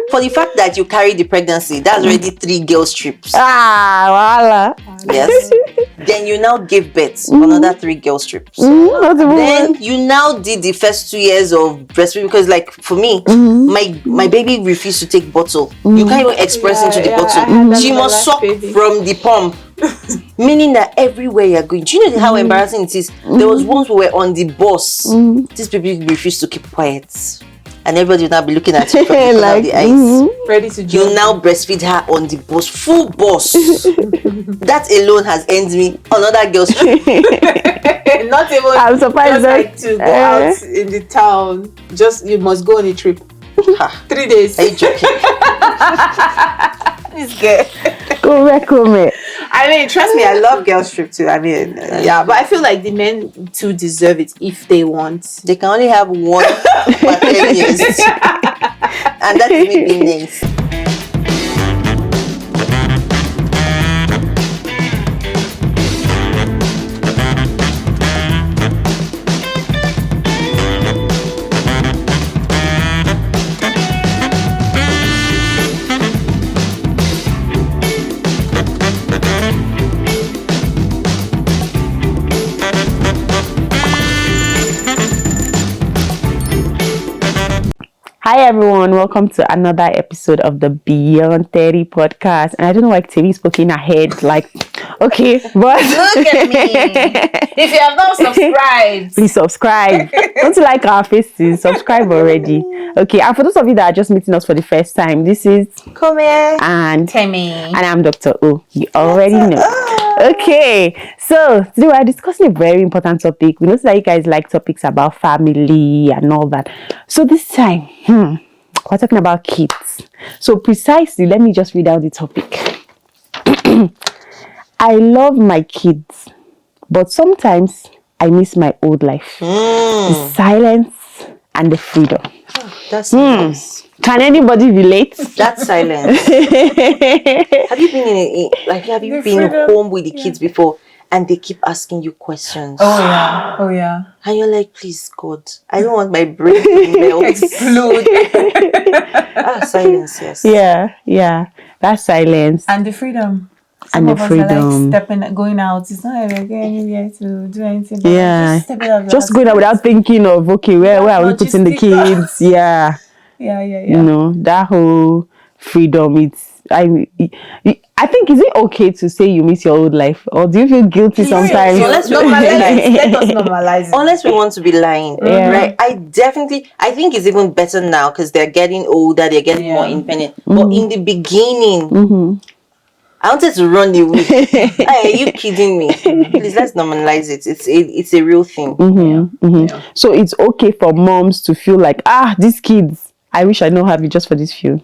For the fact that you carry the pregnancy, that's already 3 girls trips. Voila. Yes. Then you now give birth, another 3 girls trips. Then you now did the first 2 years of breastfeeding, because like for me, my baby refused to take bottle. You can't even express into the bottle. She must suck from the pump. Meaning that everywhere you're going, do you know how embarrassing it is? There was once we were on the bus. This baby refused to keep quiet. And everybody will now be looking at you from the corner of the eyes. Ready to You now breastfeed her on the bus, full bus. That alone has earned me another girl's trip. Not even. I'm surprised just like to go out in the town. Just you must go on a trip. 3 days. Are you joking? This girl. Come. I mean, trust me, I love girls trip too. I mean, yeah, but I feel like the men too deserve it if they want. They can only have one for 10 years. And that is me being nice. Hi everyone, welcome to another episode of the Beyond 30 podcast. And I don't know why Terry spoke in her head, like, okay, but Look at me. If you have not subscribed, please subscribe. Don't you like our faces? Subscribe already. Okay, and for those of you that are just meeting us for the first time, this is come here and Temi. And I'm Dr. O. You already know. Okay, so today we are discussing a very important topic. We know that you guys like topics about family and all that. So this time, we're talking about kids. So precisely, let me just read out the topic. I love my kids, but sometimes I miss my old life. The silence and the freedom. That's nice. Can anybody relate? That silence. Have you been have you been home with the kids before and they keep asking you questions? Oh yeah. And you're like, please God, I don't want my brain to melt. Explode. Silence, yes. Yeah. That silence. And the freedom. And the freedom. Are like stepping, going out. It's not like we're going anywhere to do anything. But Yeah. Just going out without thinking of, okay, where are we putting the kids? Yeah. Yeah. You know, that whole freedom, I think, is it okay to say you miss your old life? Or do you feel guilty sometimes? So let's normalize. Let us normalize it. Unless we want to be lying, right? I think it's even better now because they're getting older, they're getting more independent. But in the beginning, I wanted to run away. Are you kidding me? Please, let's normalize it. It's a real thing. Yeah. So it's okay for moms to feel like, these kids, I wish I don't have it just for this few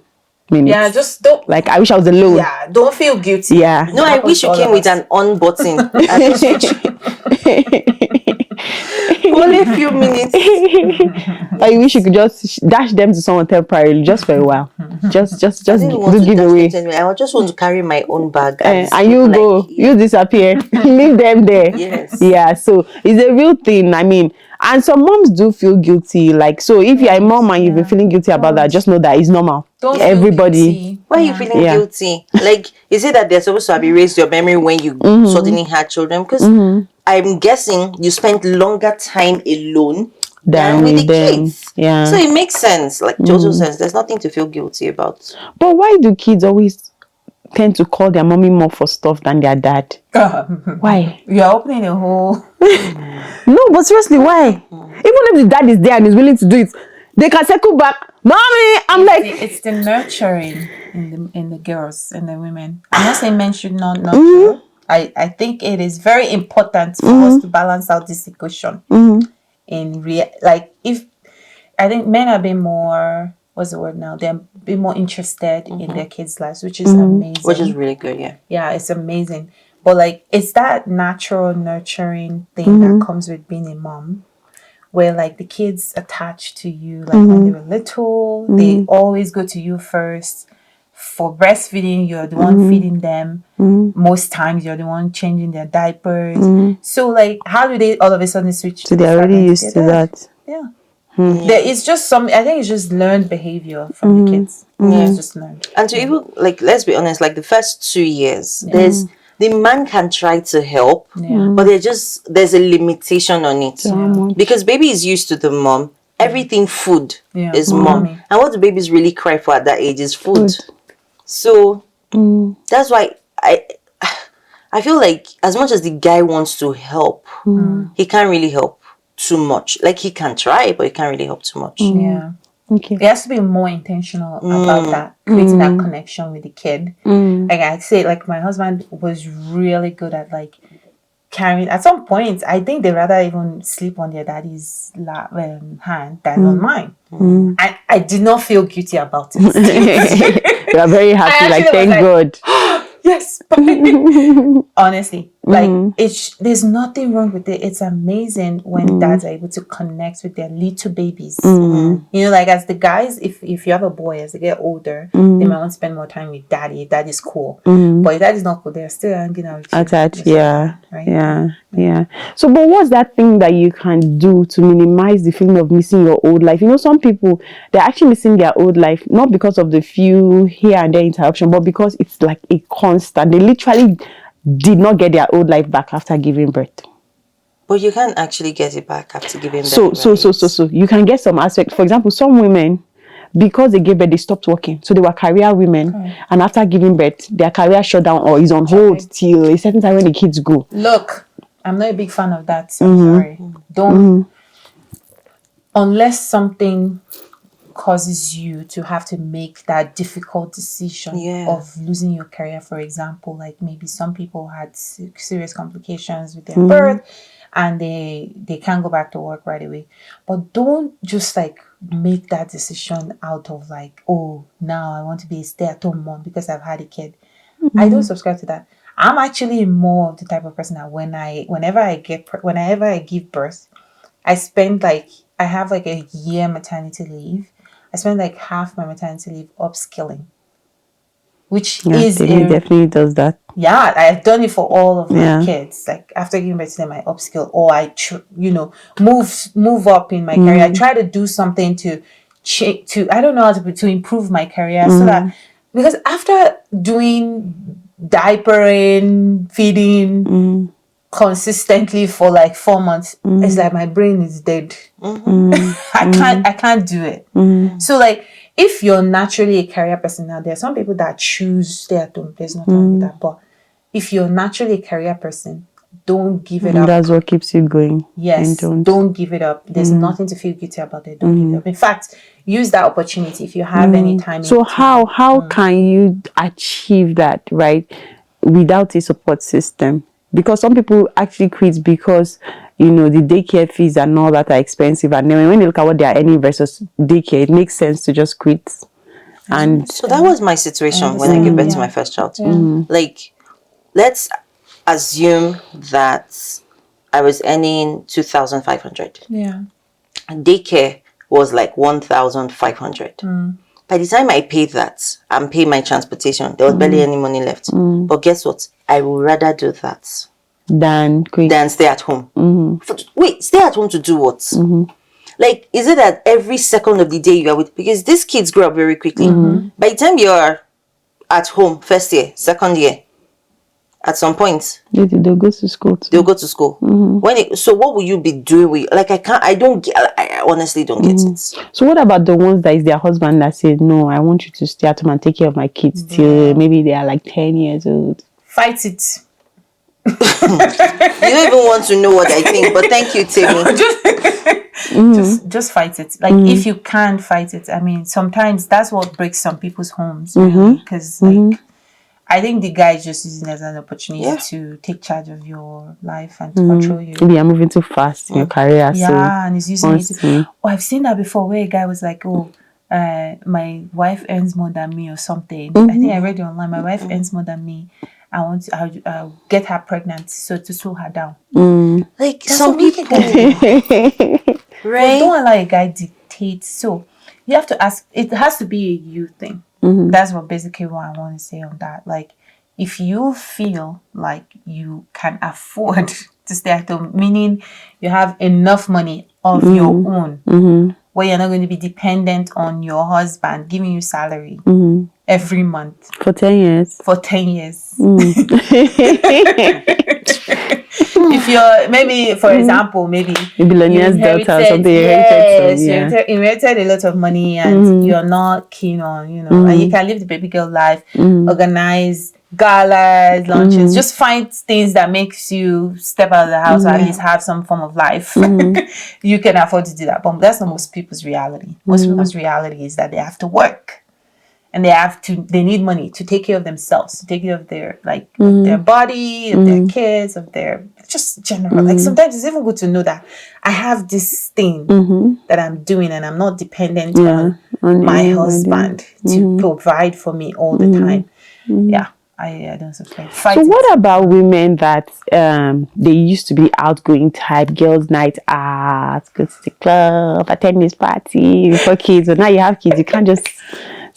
minutes. Yeah, just don't. Like, I wish I was alone. Yeah, don't feel guilty. Yeah. No, I wish you came with an on button. Only a few minutes. I wish you could just dash them to someone temporarily, just for a while. Just give away. I just want to carry my own bag. And you go, you disappear, leave them there. Yes. Yeah, so it's a real thing. I mean, and some moms do feel guilty. Like, so if you're a mom and you've been feeling guilty about that, just know that it's normal. Don't everybody. Why are you feeling guilty? Like, is it that they're supposed to have erased your memory when you suddenly had children? Because I'm guessing you spent longer time alone than with the kids. Yeah. So it makes sense, like total sense. There's nothing to feel guilty about. But why do kids always tend to call their mommy more for stuff than their dad? Why? You're opening a whole. No, but seriously, why? Even if the dad is there and is willing to do it, they can circle back. Mommy, it's the nurturing in the girls and the women. I'm not saying men should not nurture. I think it is very important for us to balance out this equation. I think men are being more, what's the word now? They're being more interested in their kids' lives, which is amazing. Which is really good, yeah. Yeah, it's amazing. But like, it's that natural nurturing thing that comes with being a mom, where like the kids attach to you, like when they were little, they always go to you first. For breastfeeding, you're the one feeding them. Most times, you're the one changing their diapers. So like, how do they all of a sudden switch? So they're already used to that. Yeah. There is just I think it's just learned behavior from the kids. Yeah. just learned. And to even, like, let's be honest, like the first 2 years, the man can try to help, but there's a limitation on it. So how much? Because baby is used to the mom. Everything food is mom. Mommy. And what do babies really cry for at that age is food. So that's why I feel like as much as the guy wants to help, he can't really help too much. Like he can try, but he can't really help too much. Yeah. Okay. It has to be more intentional about that, creating that connection with the kid. Like I say, like my husband was really good at like carrying. At some point, I think they rather even sleep on their daddy's hand than on mine. I did not feel guilty about it. You are very happy. Like, thank God. Yes. Honestly, like there's nothing wrong with it. It's amazing when dads are able to connect with their little babies. You know, like as the guys, if you have a boy, as they get older, they might want to spend more time with daddy. Daddy's cool, but if daddy's not cool, they're still hanging out with you. Attached, Right? Yeah. So, but what's that thing that you can do to minimize the feeling of missing your old life? You know, some people, they're actually missing their old life, not because of the few here and there interruption, but because it's like a constant. They literally did not get their old life back after giving birth. But you can't actually get it back after giving birth. So you can get some aspect. For example, some women, because they gave birth, they stopped working. So they were career women, and after giving birth, their career shut down or is on hold till a certain time when the kids go. Look, I'm not a big fan of that. So I'm sorry. Don't unless something causes you to have to make that difficult decision of losing your career. For example, like maybe some people had serious complications with their birth and they can't go back to work right away. But don't just like make that decision out of like, oh, now I want to be a stay-at-home mom because I've had a kid. I don't subscribe to that. I'm actually more of the type of person that whenever I give birth, I have like a year maternity leave. I spend like half my maternity leave upskilling, which definitely does that. Yeah, I've done it for all of my kids. Like after giving birth to them, I upskill or I move up in my career. I try to do something to I don't know how to improve my career so that, because after doing diapering, feeding consistently for like 4 months, it's like my brain is dead. I can't do it. So like if you're naturally a career person, now there are some people that choose stay at home, there's nothing wrong with that, but if you're naturally a career person, don't give it up. That's what keeps you going. Yes, don't give it up. There's nothing to feel guilty about it. Don't give it up. In fact, use that opportunity if you have any time. So how can you achieve that, right, without a support system? Because some people actually quit because, you know, the daycare fees and all that are expensive, and then when you look at what they are earning versus daycare, it makes sense to just quit. And so that was my situation when I gave birth to my first child. Like, let's assume that I was earning 2,500. Yeah. And daycare was like 1,500. By the time I paid that and paid my transportation, there was barely any money left. But guess what? I would rather do that than stay at home. Wait, stay at home to do what? Like, is it that every second of the day you are with? Because these kids grow up very quickly. By the time you are at home, first year, second year, at some point they'll go to school too. They'll go to school. So what will you be doing with, like, I honestly don't get it. So what about the ones that is their husband that says, no, I want you to stay at home and take care of my kids till maybe they are like 10 years old? Fight it. You don't even want to know what I think, but thank you, Timmy. Just fight it. Like if you can't fight it, I mean, sometimes that's what breaks some people's homes, really, because like I think the guy is just using it as an opportunity to take charge of your life and to control you. Maybe you're moving too fast in your career. Yeah, and he's using it to, I've seen that before where a guy was like, oh, my wife earns more than me or something. I think I read it online. My wife earns more than me. I'll get her pregnant so to slow her down. Like that's some people, right? But don't allow a guy dictate. So you have to ask. It has to be a you thing. That's basically what I want to say on that. Like, if you feel like you can afford to stay at home, meaning you have enough money of your own, where you're not going to be dependent on your husband giving you salary every month For 10 years. for 10 years. If you're maybe, for example, maybe you billionaire's daughter or something, yes, you you inherited a lot of money and you're not keen on, and you can live the baby girl life, organize galas, lunches, just find things that makes you step out of the house or at least have some form of life. You can afford to do that, but that's not most people's reality. Most people's reality is that they have to work. And they need money to take care of themselves, to take care of their their body, of their kids, of their just general. Like sometimes it's even good to know that I have this thing that I'm doing and I'm not dependent on my husband to provide for me all the time. Yeah. I don't subscribe. So what about women that they used to be outgoing type, girls' night out, go to the club, attend this party before kids, but now you have kids, you can't just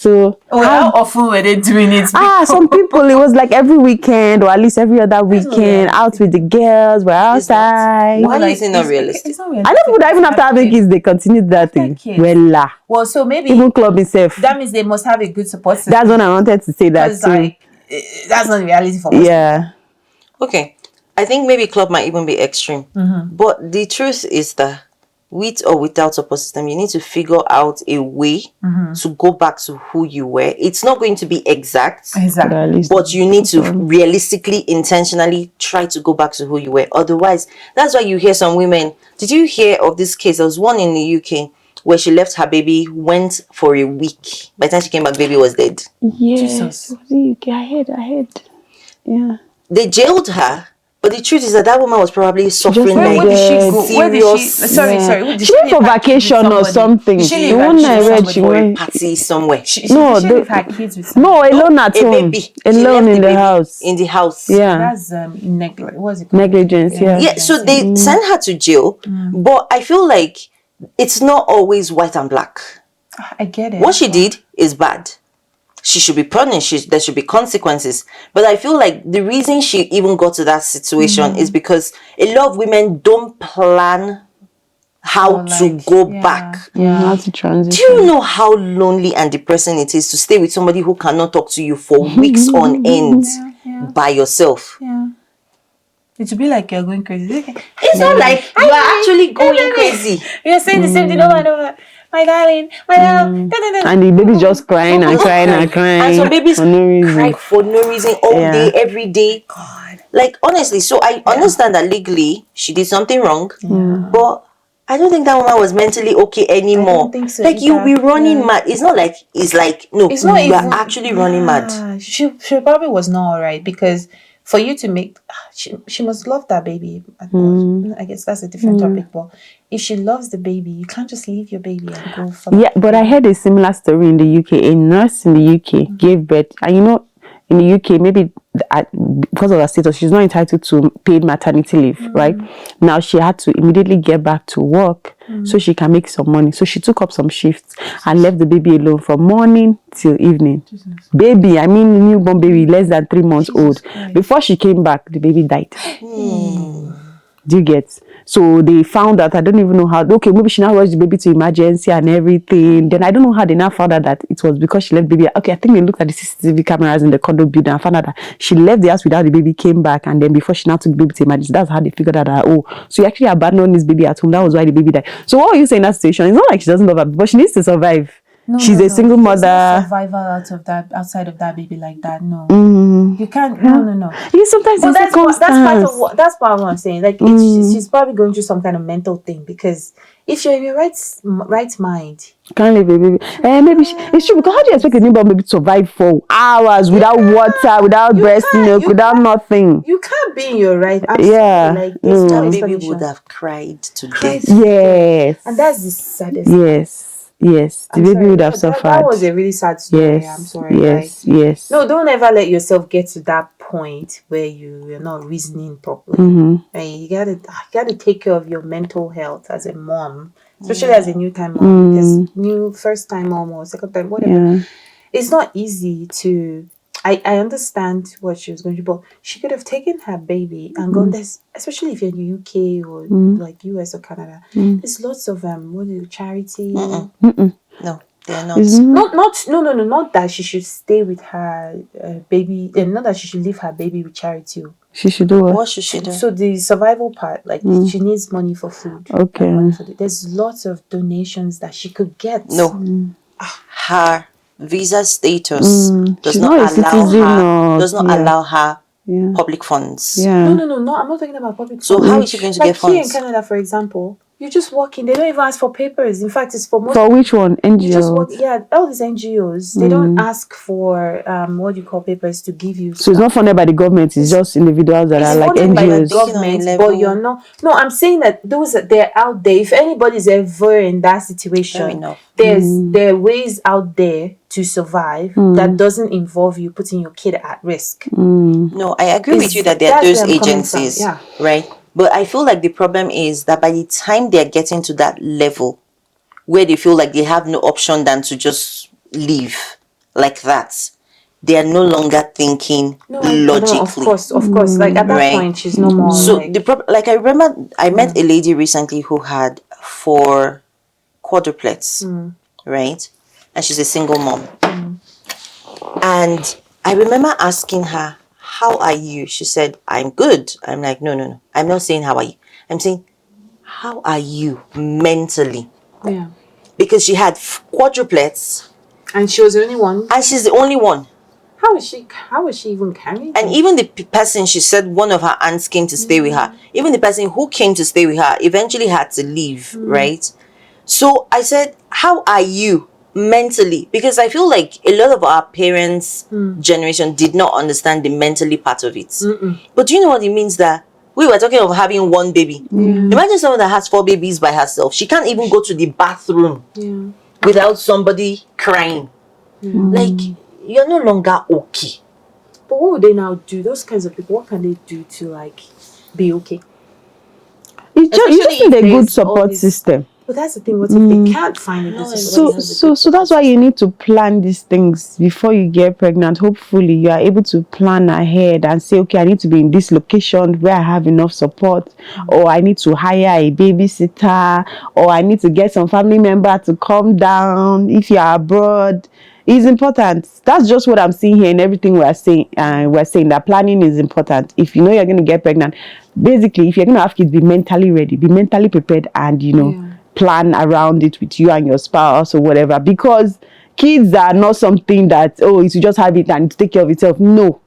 how often were they doing it? Some people it was like every weekend or at least every other weekend out with the girls, we're outside. Why is it not realistic? It's not realistic. I know people that even after having kids they continue that thing. Well, so maybe even club itself. That means they must have a good support system. That's what I wanted to say. That too. That's not the reality for most people. Okay. I think maybe club might even be extreme. But the truth is that with or without support system, you need to figure out a way to go back to who you were. It's not going to be exact, but you need to realistically, intentionally try to go back to who you were. Otherwise, that's why you hear some women. Did you hear of this case? There was one in the UK where she left her baby, went for a week. By the time she came back, baby was dead. Yes. I heard. Yeah. They jailed her. But the truth is that woman was probably suffering where did she go? serious. Sorry. She went for vacation or something. She went for a party somewhere. She leave her kids with somebody. Alone at home. Baby. Alone in the house. In the house. Yeah. That's what's it called? Negligence. Yeah. So they sent her to jail, but I feel like it's not always white and black. I get it. What she did is bad. She should be punished. There should be consequences. But I feel like the reason she even got to that situation is because a lot of women don't plan how to go back. How to transition. Do you know how lonely and depressing it is to stay with somebody who cannot talk to you for weeks on end by yourself? Yeah. It should be like you're going crazy. It's not like you are actually going crazy. You're saying the same thing over and over. My darling, my love. And the baby's just crying and crying and crying. And some babies for no reason. cry for no reason all day, every day. God. Like, honestly, so I understand that legally she did something wrong, but I don't think that woman was mentally okay anymore. I don't think so. Like, you'll be running mad. It's not like, no, it's not you are actually running mad. She probably was not alright because for you to make, she must love that baby. I guess that's a different topic, but if she loves the baby, you can't just leave your baby and go for but I heard a similar story in the UK. A nurse in the UK gave birth, and in the UK, maybe because of her status, she's not entitled to paid maternity leave, right? Now she had to immediately get back to work so she can make some money. So she took up some shifts and left the baby alone from morning till evening. Baby, I mean newborn baby, less than 3 months old. Christ. Before she came back, the baby died. Do you get? So they found out, I don't even know how, okay, maybe she now rushed the baby to emergency and everything. Then I don't know how they now found out that it was because she left the baby. Okay, I think they looked at the CCTV cameras in the condo building and found out that she left the house without the baby, came back, and then before she now took the baby to emergency, that's how they figured out that, so you actually abandoned this baby at home. That was why the baby died. So what are you saying in that situation? It's not like she doesn't love her, but she needs to survive. She's a single mother. There's no survival outside of that baby like that. No, you can't. No. Yeah, sometimes that's part of what I'm saying. Like she's probably going through some kind of mental thing because if you're in your right mind, can't leave a baby. Maybe it's true because how do you expect a newborn baby to survive for hours without water, without breast milk, without nothing? You can't be in your right. Yeah, that baby would have cried to death. Yes, and that's the saddest. Yes, the baby would have suffered. That was a really sad story. I'm sorry. Yes. No, don't ever let yourself get to that point where you're not reasoning properly. And you gotta take care of your mental health as a mom, especially as a new time mom, because first time mom or second time, whatever. It's not easy to I understand what she was going to do, but she could have taken her baby and gone there, especially if you're in the UK or like US or Canada. There's lots of charity. No, they are not. Not that she should stay with her baby, and not that she should leave her baby with charity. She should do what? What should she do? So the survival part, like she needs money for food. Okay. And money for there's lots of donations that she could get. No. Her visa status does She's not not a allow citizen her or- does not yeah. allow her Yeah. public funds. Yeah. No. I'm not talking about public. So funds. how is she going to Like get here in funds? Canada, for example, you just walk in. They don't even ask for papers. In fact, it's for most. For which one? You just walk. NGO. Yeah, all these NGOs. They don't ask for what do you call papers to give you. So it's not funded by the government. It's just individuals that It's are like funded by the NGOs. government, Taking on a but level. you're not. No, I'm saying that those they're out there. If anybody's ever in that Fair situation, enough. there are ways out there to survive that doesn't involve you putting your kid at risk. No, I agree with you that there are That's those where I'm coming from, agencies, yeah. right? But I feel like the problem is that by the time they're getting to that level where they feel like they have no option than to just leave like that, they are no longer thinking No, I know, logically. of course. Like at that Right. point, she's no more. So like, the problem, like I remember, I met a lady recently who had 4 quadruplets, right? And she's a single mom. And I remember asking her, "How are you?" She said, "I'm good." I'm like, no. I'm not saying how are you. I'm saying, how are you mentally? yeah, Because she had quadruplets and she was the only one. and she's the only one. How is she even carrying? And them? even the person, she said one of her aunts came to stay with her. Even the person who came to stay with her eventually had to leave, right? So I said, how are you mentally? Because I feel like a lot of our parents' generation did not understand the mentally part of it. But do you know what it means that we were talking of having one baby? Imagine someone that has 4 babies by herself. She can't even go to the bathroom Yeah. without somebody crying. Like, you're no longer okay. But what would they now do? Those kinds of people, what can they do to like be okay? You just need Especially a if good there's support all this- system. But that's the thing. What if they can't find a good support? So that's why you need to plan these things before you get pregnant. Hopefully you are able to plan ahead and say, okay, I need to be in this location where I have enough support, or I need to hire a babysitter, or I need to get some family member to come down if you are abroad. It's important. That's just what I'm seeing here in everything we're saying. We're saying that planning is important. If you know you're going to get pregnant, basically, if you're going to have kids, be mentally ready, be mentally prepared, and plan around it with you and your spouse or whatever. Because kids are not something that you should just have it and take care of itself. No.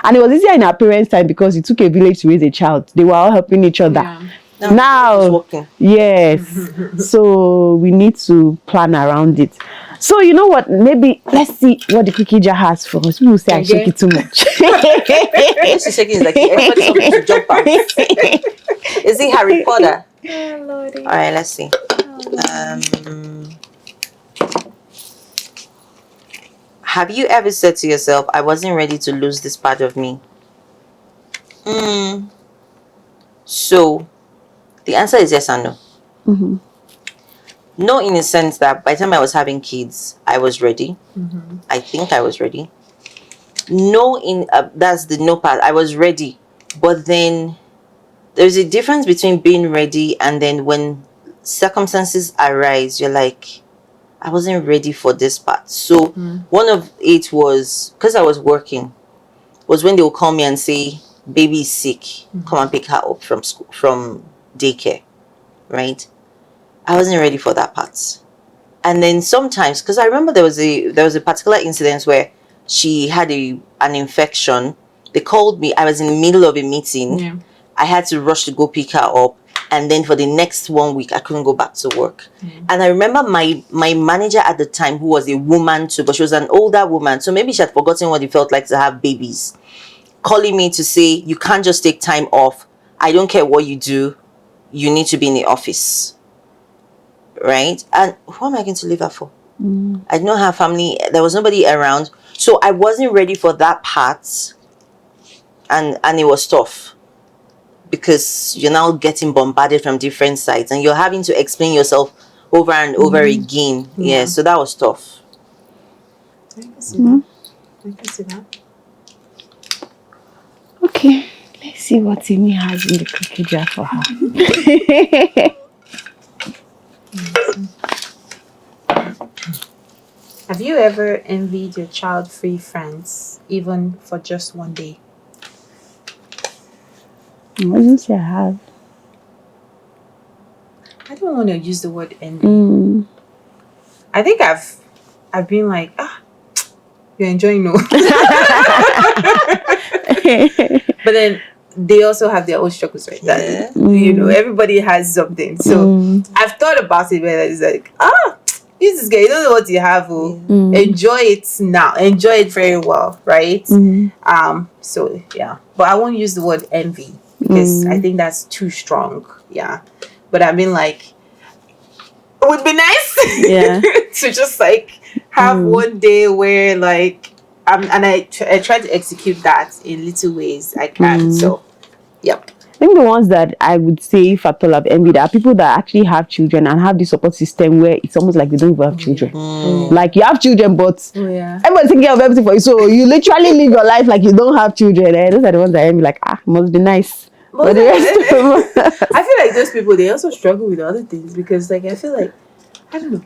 And it was easier in our parents' time because it took a village to raise a child. They were all helping each other. Yeah. Now, Yes. So we need to plan around it. So you know what? Maybe let's see what the cookie jar has for us. People say I shake it too much. this is shaking is like everybody something to jump out. Is it Harry Potter? Oh, Lordy. All right, let's see. Have you ever said to yourself, "I wasn't ready to lose this part of me"? So the answer is yes and no. No, in a sense that by the time I was having kids, I was ready. I think I was ready. No, in that's the no part. I was ready, but then there's a difference between being ready and then when circumstances arise, you're like, I wasn't ready for this part. So one of it was because I was working, was when they would call me and say, "Baby is sick, come and pick her up from school, from daycare," right? I wasn't ready for that part. And then sometimes, because I remember there was a particular incident where she had an infection. They called me. I was in the middle of a meeting. Yeah. I had to rush to go pick her up. And then for the next 1 week, I couldn't go back to work. And I remember my manager at the time, who was a woman too, but she was an older woman. So maybe she had forgotten what it felt like to have babies. Calling me to say, "You can't just take time off. I don't care what you do. You need to be in the office." Right? And who am I going to leave her for? I did not have family. There was nobody around. So I wasn't ready for that part. And it was tough. Because you're now getting bombarded from different sides. And you're having to explain yourself over and over again. Yeah, so that was tough. I can see that. I can see that. Okay, let's see what Timmy has in the cookie jar for her. Have you ever envied your child-free friends, even for just one day? I wouldn't say I have. I don't want to use the word envy. I think I've been like, you're enjoying no. But then they also have their own struggles, right? That, you know, everybody has something. So I've thought about it where it's like, use this guy, you don't know what you have. Enjoy it now. Enjoy it very well, right? So yeah. But I won't use the word envy because I think that's too strong. Yeah. But I mean, like, it would be nice to just like have one day where like I try to execute that in little ways I can. So yep. I think the ones that I would say, if at all, I've envied are people that actually have children and have this support system where it's almost like they don't even have children. Like you have children, but everyone's taking care of everything for you. So you literally live your life like you don't have children. Those are the ones that I envy. Like, must be nice. But the rest of them, I feel like those people, they also struggle with other things because, like, I feel like, I don't know,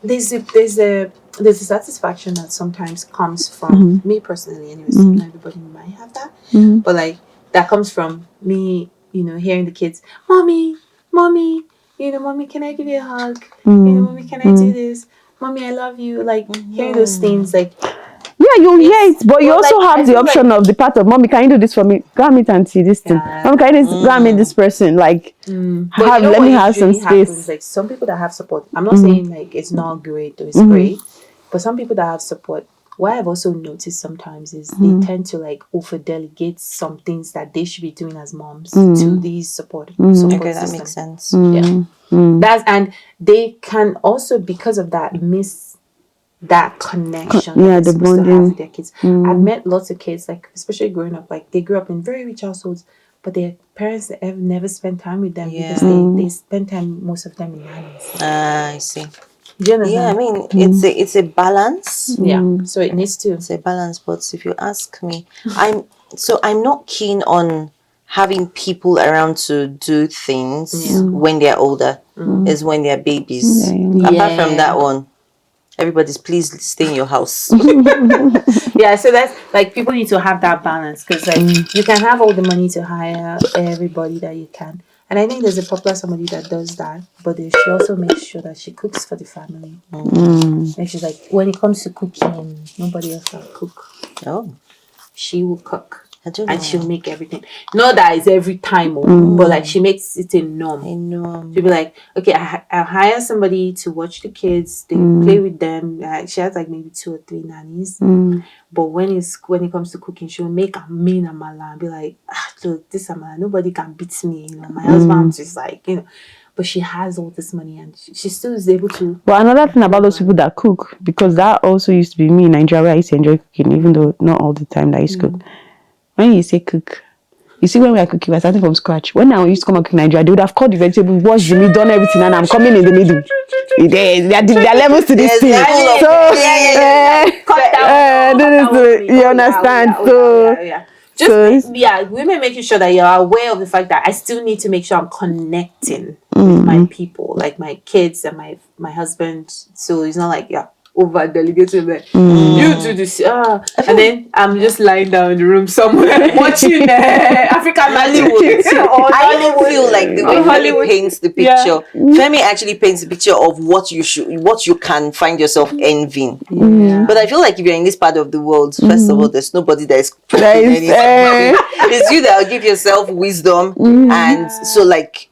there's a satisfaction that sometimes comes from me personally. Anyways, not everybody might have that, but like that comes from me, you know, hearing the kids, mommy, you know, mommy, can I give you a hug? You know, mommy, can I do this? Mommy, I love you. Like hearing those things, like. Yeah, you hear it, but you also like, have the option of the part of, mommy, can you do this for me? Go and meet and see this thing. Mommy, can you go and meet this person? Like, But you know let me what have some usually space. happens, like some people that have support. I'm not saying like it's not great or it's great, but some people that have support. What I've also noticed sometimes is they tend to like over delegate some things that they should be doing as moms to these support Okay, system. that makes sense. Yeah, that's and they can also because of that miss that connection that they're the supposed to have bonding. with their kids. I've met lots of kids, like especially growing up, like they grew up in very rich households, but their parents have never spent time with them because they spend time most of them in nannies. I see. Do you understand? Yeah, I mean it's a balance. Yeah. So it needs to. It's a balance, but if you ask me, I'm not keen on having people around to do things when they're older. Is when they're babies. Apart from that one, everybody's please stay in your house. Yeah, so that's like people need to have that balance because like you can have all the money to hire everybody that you can, and I think there's a popular somebody that does that, but she also makes sure that she cooks for the family. And she's like, when it comes to cooking, nobody else will cook. Oh, She will cook. I don't And know. she'll make everything. Not that it's every time, but like she makes it a norm. I know. She'll be like, okay, I'll hire somebody to watch the kids. They play with them. She has like maybe 2 or 3 nannies. But when it comes to cooking, she'll make a mean amala and be like, look, this amala, nobody can beat me. You know, my husband is like, you know. But she has all this money and she still is able to. But another thing about those people that cook, because that also used to be me in Nigeria, where I used to enjoy cooking, even though not all the time that I used to cook. When you say cook, you see, when we are cooking, we're starting from scratch. When I used to come and cook in Nigeria, they would have cut the vegetable, washed the meat, done everything, and I'm coming in the middle. There are levels to this thing. You understand? Women making sure that you're aware of the fact that I still need to make sure I'm connecting with my people, like my kids and my husband. So it's not like over delegating like you do this and then I'm just lying down in the room somewhere watching African Hollywood. I even feel like the way Femi paints the picture, Femi actually paints the picture of what you can find yourself envying. But I feel like if you're in this part of the world, first of all, there's nobody that is it's you that will give yourself wisdom. And so like,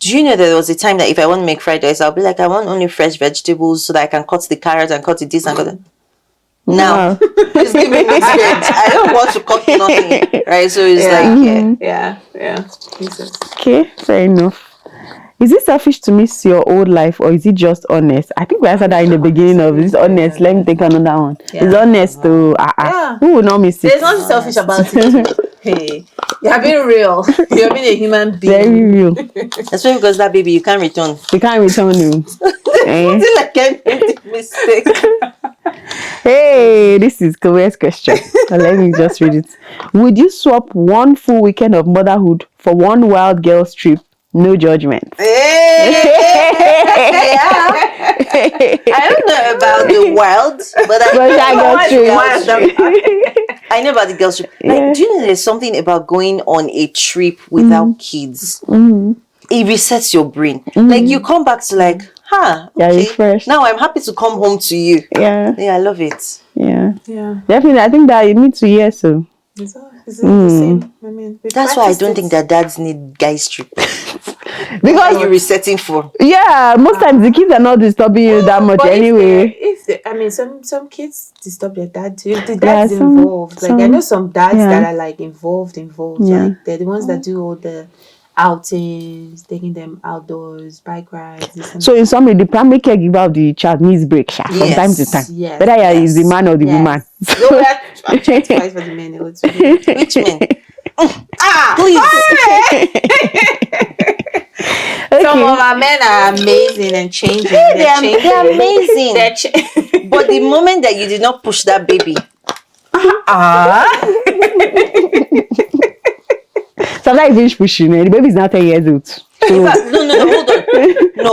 do you know there was a time that if I want to make fried rice, I'll be like, I want only fresh vegetables so that I can cut the carrots and cut the this and cut that. Now, just give me this veg. I don't want to cut nothing. Right? So it's Okay, fair enough. Is it selfish to miss your old life or is it just honest? I think we answered that in the beginning of this. Honest. Let me take another one. It's honest to who will not miss it? There's nothing selfish about it. Hey, you're being real. You're being a human being. Very real. That's why because that baby you can't return. You can't return him. Like I made a mistake. Hey, this is Korea's question. Let me just read it. Would you swap one full weekend of motherhood for one wild girls trip? No judgment. Yeah. I don't know about the wild, but I But I know got about the you. girls trip. I know about the girls trip. Like, do you know there's something about going on a trip without kids? It resets your brain. Like you come back to like, Yeah, okay. refreshed. Now I'm happy to come home to you. Yeah. Yeah, I love it. Yeah. Yeah. Definitely. I think that you need to hear so. It's all the same. I mean, we That's why I don't practiced think it. that dads need guys trip. What Because are you resetting for? yeah, most times the kids are not disturbing you that much But anyway. I mean, some kids disturb their dad too. If the Yeah, dad's involved, like I know some dads yeah. that are like involved. Yeah. Like they're the ones that do all the outings, taking them outdoors, bike rides, this and So in summary, the primary caregiver of the child needs break from time to Yes. time. Yes. Whether is the man or the woman. No, I'm trying to fight for the men a little bit. Which men? Please. Some of our men are amazing and changing. They're changing. They're amazing. They're cha- But the moment that you did not push that baby, Sometimes you finish pushing, and the baby is now 10 years old. So,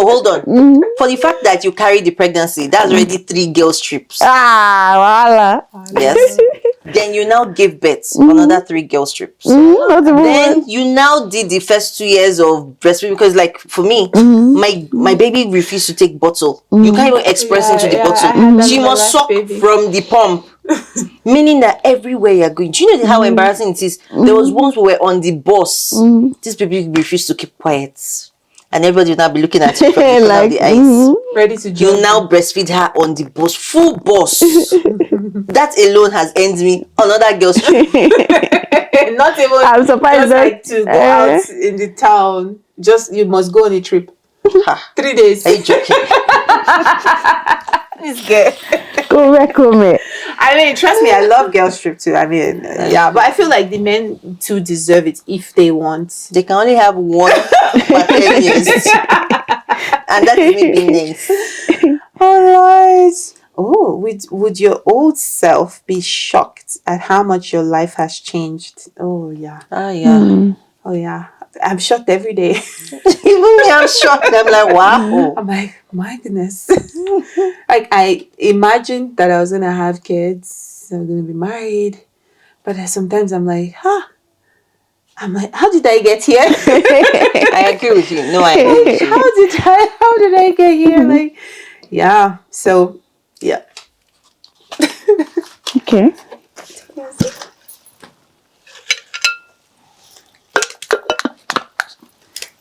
hold on. For the fact that you carry the pregnancy, that's already 3 girls trips. voila. Yes. Then you now give birth another 3 girls trips. Then you now did the first 2 years of breastfeeding because, like, for me, my baby refused to take bottle. You can't even express into the I bottle. had that She with my must last suck baby. from the pump. Meaning that everywhere you're going, do you know how embarrassing it is? There was once we were on the bus. This baby refused to keep quiet. And everybody will now be looking at you from the corner of the eyes. Ready to You jump. now breastfeed her on the bus, full bus. That alone has earned me another girl's trip. Not even. I'm surprised Just that- like to go out in the town. Just you must go on a trip. 3 days. Are you joking? It's good. Come. I mean, trust me, I love girls trip too. I mean, yeah, but I feel like the men too deserve it if they want. They can only have one per 10 years. And that is me being nice. All right. Oh, would your old self be shocked at how much your life has changed? Oh yeah. Yeah. Oh yeah. I'm shocked every day. Even me, I'm shocked. I'm like, wow. I'm like, my goodness. Like I imagined that I was gonna have kids, I'm gonna be married. But sometimes I'm like, I'm like, how did I get here? I agree with you. No, I agree with you. How did I get here? Like, yeah. So yeah. Okay.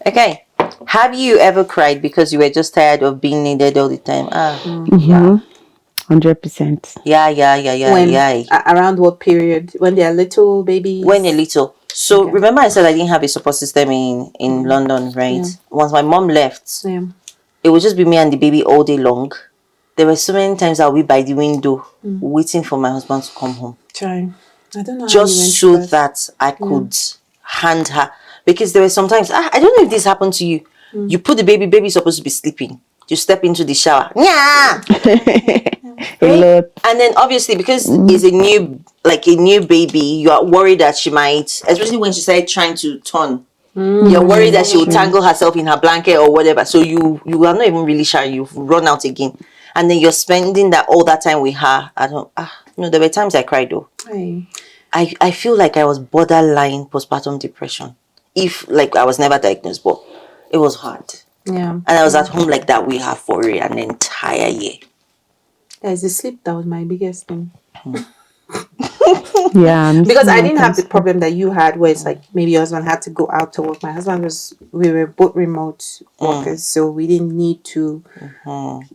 Okay. Have you ever cried because you were just tired of being needed all the time? Yeah. 100%. Yeah. Around what period? When they're little babies? When you're little. So remember I said I didn't have a support system in London, right? Yeah. Once my mom left, Yeah. it would just be me and the baby all day long. There were so many times I'll be by the window waiting for my husband to come home. Trying. I don't know. Just so that I could hand her. Because there were sometimes, I don't know if this happened to you. You put the baby's supposed to be sleeping. You step into the shower. Yeah. A lot. And then obviously because it's a new baby, you are worried that she might, especially when she started trying to turn. You're worried that she will tangle herself in her blanket or whatever. So you are not even really sure. You've run out again. And then you're spending all that time with her. There were times I cried though. Hey. I feel like I was borderline postpartum depression. If like I was never diagnosed, but it was hard. Yeah. And I was at home like that with her for an entire year. Guys, the sleep, that was my biggest thing. Yeah. Because I didn't have the problem that you had where it's like maybe your husband had to go out to work. My husband we were both remote workers, so we didn't need to,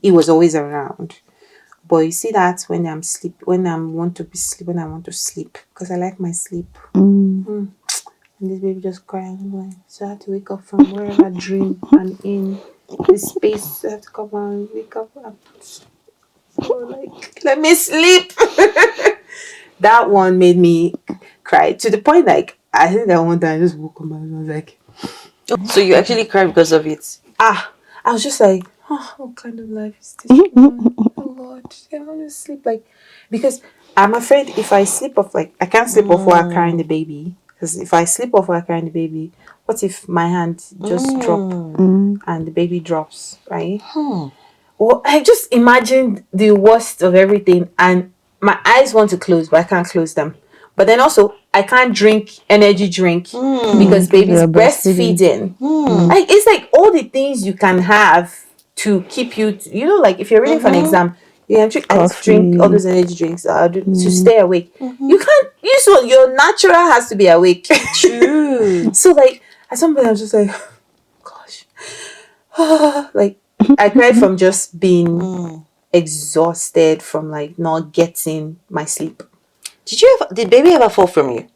he was always around. But you see that when I want to sleep, because I like my sleep. And this baby just crying. I'm like, so I had to wake up from wherever I dream and in this space. I have to come and wake up. So like, let me sleep. That one made me cry to the point like I think that one time I just woke up and I was like, So you actually cried because of it? I was just like, what kind of life is this? What God, I want to sleep. Like, because I'm afraid if I sleep off, like, I can't sleep off while carrying the baby. Because if I sleep off while carrying the baby, what if my hand just drop and the baby drops, right? Well, I just imagined the worst of everything, and my eyes want to close, but I can't close them. But then also, I can't drink energy drink because baby's You're breastfeeding. breastfeeding. Like, it's like all the things you can have to keep you, like if you're reading for an exam, you can drink, I used to drink all Coffee. those energy drinks to stay awake. You can't use what your natural has to be awake. True. So like at some point I was just like, gosh, like I cried from just being exhausted from like not getting my sleep. Did baby ever fall from you?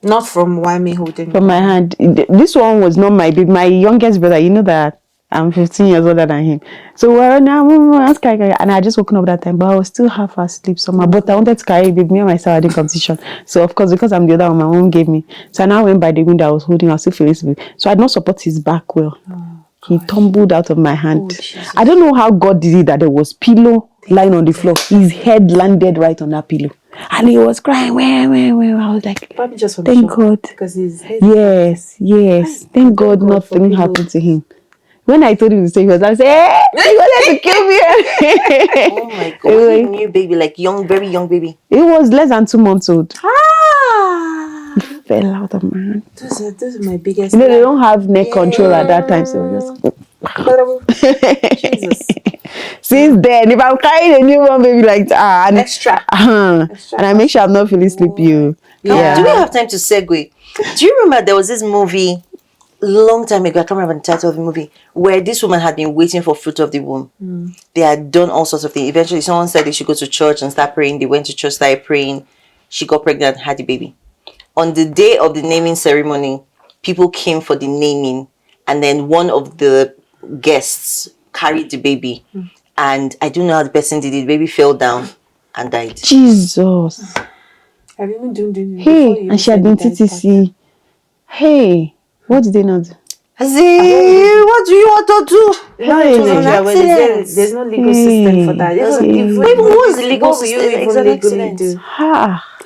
Not from why me holding From my hand. This one was not my baby. My youngest brother, you know that I'm 15 years older than him. So we're now, and I just woken up that time, but I was still half asleep somehow. But I wanted to carry baby. Me and my sister did competition. So of course, because I'm the other one, my mom gave me. So I now went by the window I was holding. I was still feeling sleepy. So I did not support his back well. He tumbled out of my hand. I don't know how God did it that there was pillow lying on the floor. His head landed right on that pillow. And he was crying. Where? I was like, Probably just from thank shock, God. because his head. Yes. Thank God God for nothing pillow. happened to him. When I told him to stay, he was like, hey, you wanted to kill me. Oh my God. Was it a new baby, like very young baby? It was less than 2 months old. Ah, Fell out of my hand. those are my biggest. You know, they don't have neck control at that time. So just... Jesus. Since then, if I'm carrying a newborn baby like that, and Extra. And I make sure I'm not feeling sleepy. Yeah. Do we have time to segue? Do you remember there was this movie long time ago? I can't remember the title of the movie, where this woman had been waiting for fruit of the womb. They had done all sorts of things. Eventually, someone said they should go to church and start praying. They went to church, started praying. She got pregnant, had the baby. On the day of the naming ceremony, people came for the naming, and then one of the guests carried the baby. And I don't know how the person did it. The baby fell down and died. Jesus. Have you even done Hey, and she had been TTC. Hey, what did they not do? I say, what do you want to do? Not Hey. in Nigeria, where there's no legal system for that. Even what's the legal what will you system? It's even an legally accident. do?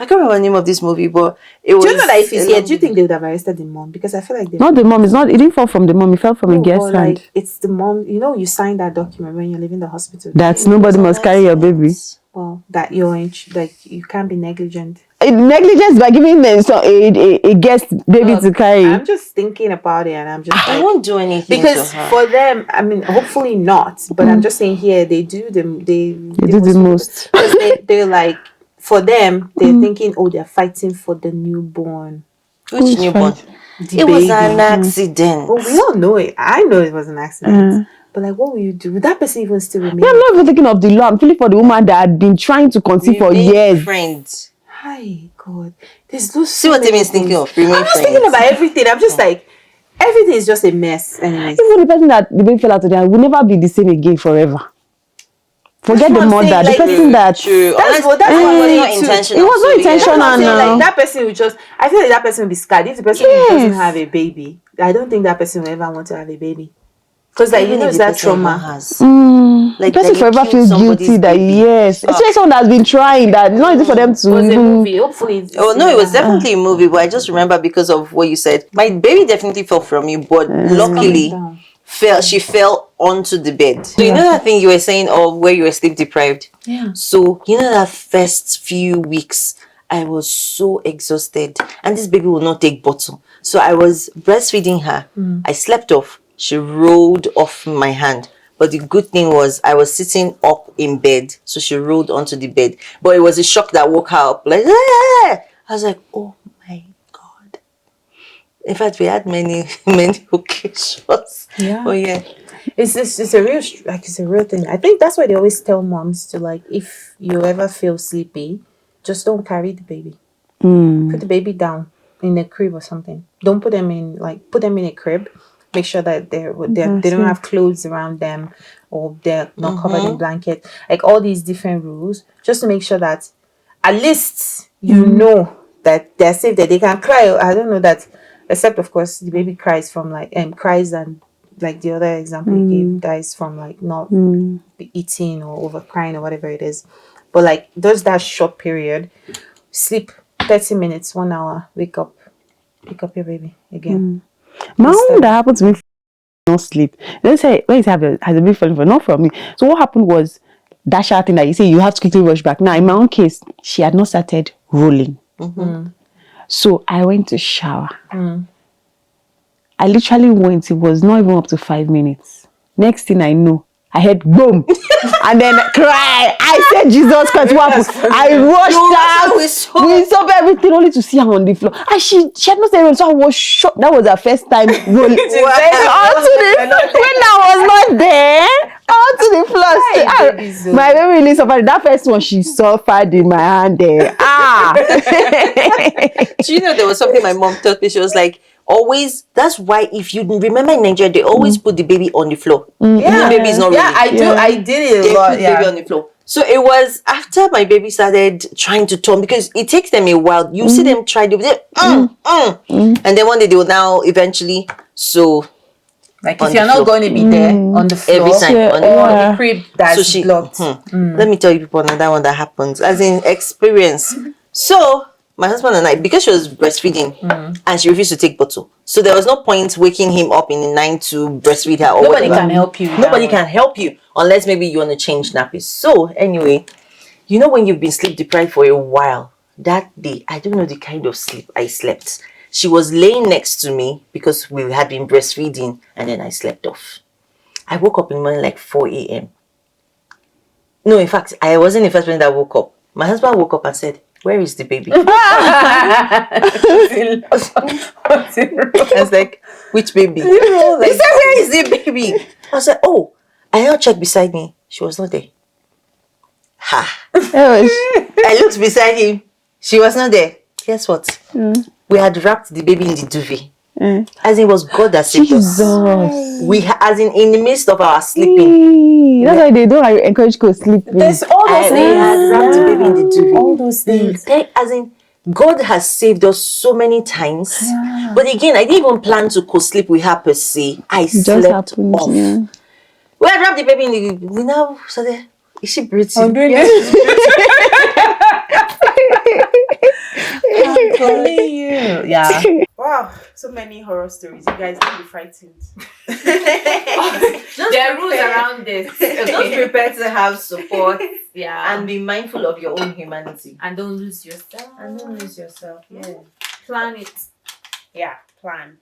I can't remember the name of this movie, but it was. Do you know that if it's here, do you think they would have arrested the mom? Because I feel like they Not the mom. It didn't fall from the mom. It fell from a guest but hand. like it's the mom. You know, you sign that document when you're leaving the hospital. That nobody must carry your baby. Well, that you're like you can't be negligent. Negligence by giving them a guest baby to carry. I'm just thinking about it, and I'm just I like, won't do anything because to her. for them, I mean, hopefully not. But I'm just saying here, they do them. They do the most. because they're like, for them, they're thinking, oh, they're fighting for the newborn. Which newborn? The It was baby. an accident. Well, we all know it. I know it was an accident. But like, what will you do? Would that person even still remain? Yeah, I'm not even thinking of the law. I'm feeling for the woman that had been trying to conceive for years. Friends. Hi, God. There's those. See what Timmy is thinking of. I'm just thinking about everything. I'm just like, everything is just a mess. Anyways. Even the person that the baby fell out today will never be the same again forever. Forget the mother, the person that. True. That's what not intentional. It was not intentional now. Like that person will just. I feel like that person will be scared. If the person doesn't have a baby, I don't think that person will ever want to have a baby. Because like, you know, it's that trauma. Like the person forever feels guilty that especially someone that's been trying that. It's not easy for them to. It was a movie. Hopefully. No, it was definitely a movie, but I just remember because of what you said. My baby definitely fell from you, but luckily she fell onto the bed. So you know that thing you were saying of where you were sleep deprived? Yeah. So you know that first few weeks I was so exhausted, and this baby will not take bottle. So I was breastfeeding her. I slept off. She rolled off my hand. But the good thing was I was sitting up in bed. So she rolled onto the bed. But it was a shock that woke her up. Like, I was like, oh my God. In fact, we had many occasions. Yeah. Oh yeah. It's a real thing. I think that's why they always tell moms to, like, if you ever feel sleepy, just don't carry the baby. Put the baby down in a crib or something. Don't put them in a crib. Make sure that they don't have clothes around them, or they're not covered in blanket. Like all these different rules, just to make sure that at least you know that they're safe, that they can cry. I don't know that, except of course the baby cries from cries and like the other example you gave, guys, from like not eating or over crying or whatever it is. But like there's that short period, sleep 30 minutes, 1 hour, wake up, pick up your baby again. My own that happened to me, not sleep. Let's say when you have has a big falling for not from me. So what happened was that shower thing that you say you have to quickly rush back. Now in my own case, she had not started rolling. So I went to shower. I literally went, it was not even up to 5 minutes. Next thing I know, I heard boom and then cry. I said, Jesus Christ, what happened? I rushed out. We saw everything only to see her on the floor. And she had not said, so I was shocked. That was her first time rolling. When I was not there, onto the floor. My baby really suffered. That first one, she suffered in my hand there. Do you know there was something my mom taught me? She was like, always, that's why if you remember in Nigeria, they always put the baby on the floor. Yeah, the baby is not yeah, really. I did it a lot. Put the baby on the floor. So it was after my baby started trying to turn, because it takes them a while. You see them try to and then one day they will now eventually like if you're not going to be there on the floor every time on the crib that's she blocked. let me tell you people another one that happens as in experience. So my husband and I, because she was breastfeeding and she refused to take bottle, so there was no point waking him up in the night to breastfeed her or Nobody whatever. can help you. Nobody can help you unless maybe you want to change nappies. So anyway, you know when you've been sleep deprived for a while, that day I don't know the kind of sleep I slept. She was laying next to me because we had been breastfeeding, and then I slept off. I woke up in the morning like 4 a.m. No, in fact, I wasn't the first person that woke up. My husband woke up and said, "Where is the baby?" I was like, "Which baby?" He said, "Where is the baby?" I was like, "Oh, I now checked beside me. She was not there." Ha! I looked beside him. She was not there. Guess what? We had wrapped the baby in the duvet. As it was God that saved us. We as in the midst of our sleeping. That's why they don't encourage you to sleep. There's all those They had wrapped the baby in the duvet. all those things. As in, God has saved us so many times. But again, I didn't even plan to co-sleep with her per se. I slept off. We had wrapped the baby in the. We now started. Is she breathing? I'm doing this. I'm calling you. Yeah. Wow, so many horror stories. You guys don't be frightened. There are rules around this. Just prepare to have support Yeah. and be mindful of your own humanity. And don't lose yourself. Yeah. Plan it. Yeah, plan.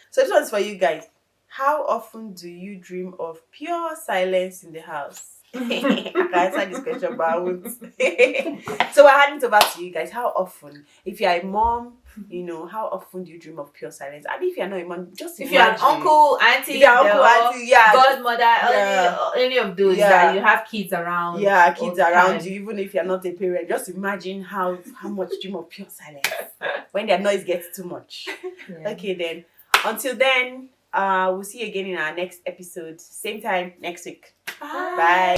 So this one's for you guys. How often do you dream of pure silence in the house? I can answer this question, but I won't. So we're handing it over to you guys. How often? If you're a mom, how often do you dream of pure silence? And if you're not a mom, just If you're an imagine. uncle, auntie, If you're uncle, auntie, godmother, any of those that you have kids around. Yeah, kids all the around time. you, even if you're not a parent, just imagine how much dream of pure silence when their noise gets too much. Yeah. Okay, then. Until then, we'll see you again in our next episode. Same time next week. Bye.